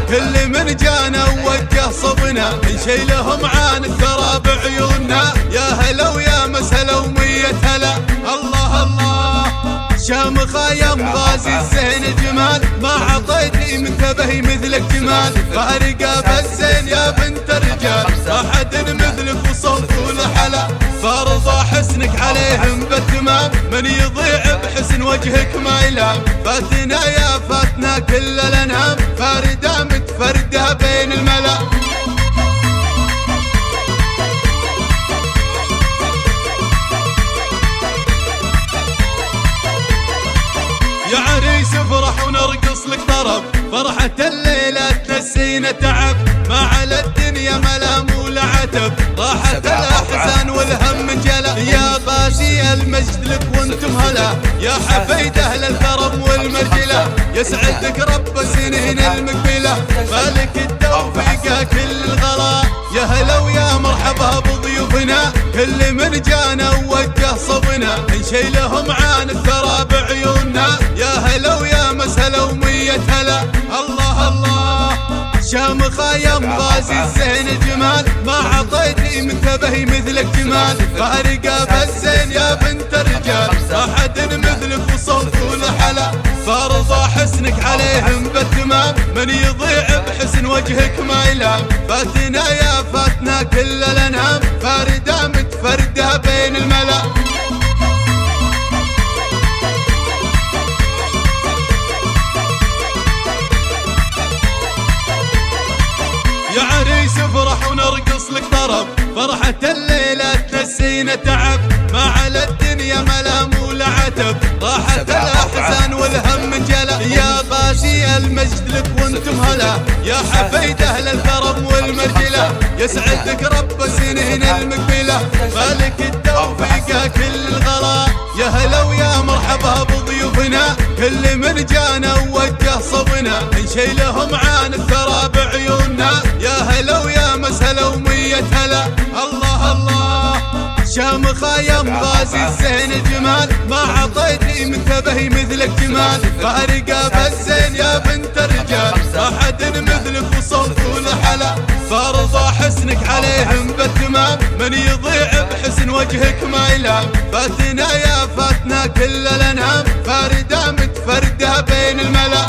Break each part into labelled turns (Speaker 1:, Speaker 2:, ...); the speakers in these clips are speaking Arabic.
Speaker 1: كل من جانا ووجه صبنا نشيلهم عن الترى بعيوننا. يا هلا ويا مسهلا ومية هلا. الله الله شامخ يم غازي الزين جمال، ما عطيتي منتبه مثلك جمال. فارقة بالزين يا بنت الرجال، ما حد مثلك وصوت ولحلا. فرضى حسنك عليهم بالتمام، من يضيع بحسن وجهك ما يلام. فاتنا يا فاتنا كل الانام، فاردة متفردة بين الملا. يا عريس افرح ونرقص لك طرب، فرحة الليلة تنسينا تعب. ما على الدنيا ملام ولا عتب، راحت الاحزان والهم انجلى. يا باسي المجد لك وانتم هلا، يا حفيد اهل الكرم والمرجله. يسعدك رب سنين المقبله، مالك التوفيق كل الغلا. يا هلا ويا مرحبا بضيوفنا، كل من جانا ووجه صبنا نشيلهم عن الثرى بعيوننا. يا هلا ويا مسهلا ومية هلا. الله الله شامخ يم غازي الزين جمال، ما عطيتي منتبه مثلك جمال. فارقة بالزين يا بنت الرجال، ما حد مثلك وصوت ولحلا. فرضى حسنك عليهم بالتمام، من يضيع بحسن وجهك ما يلام. فاتنا يا فاتنا كل الانام، فاردة متفردة بين الملا. يا عريس افرح ونرقص لك طرب، فرحة الليلة تنسينا تعب. ما على الدنيا ملام ولا عتب، راحت الاحزان والهم انجلى. يا باسي المجد لك وانتم هلا، يا حفيد اهل الكرم والمرجله. يسعدك رب سنين المقبله، مالك التوفيق كل الغلا. يا هلا ويا مرحبا بضيوفنا، كل من جانا ووجه صبنا نشيلهم عن الثرى بعيوننا. يا هلا ويا مسهلا ومية هلا. الله الله شامخ يم غازي الزين جمال، ما عطيتي منتبه مثلك جمال. فارقة بالزين يا بنت الرجال، ما حد مثلك وصوت ولحلا. فرضى حسنك عليهم بالتمام، من يضيع بحسن وجهك ما يلام. فاتنا يا فاتنا كل الانام، فاردة متفردة بين الملا.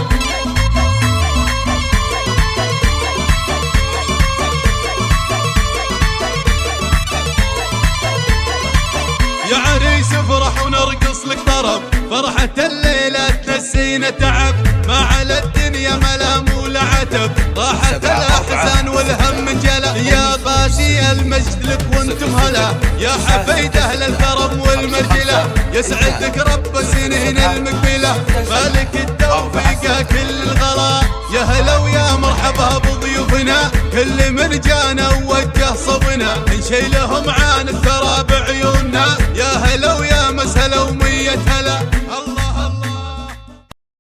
Speaker 1: يا عريس افرح ونرقص لك طرب، فرحة الليلة تنسينا تعب. ما على الدنيا ملام ولا عتب، راحت الاحزان والهم انجلى. يا باسي المجد لك وانتم هلا، يا حفيد اهل الكرم والمرجله. يسعدك رب سنين المقبله، مالك التوفيق كل الغلا. يا هلا ويا مرحبا بضيوفنا، كل من جانا ووجه صبنا نشيلهم عن الثرى بعيوننا. يا هلا ويا مسهلا ومية هلا.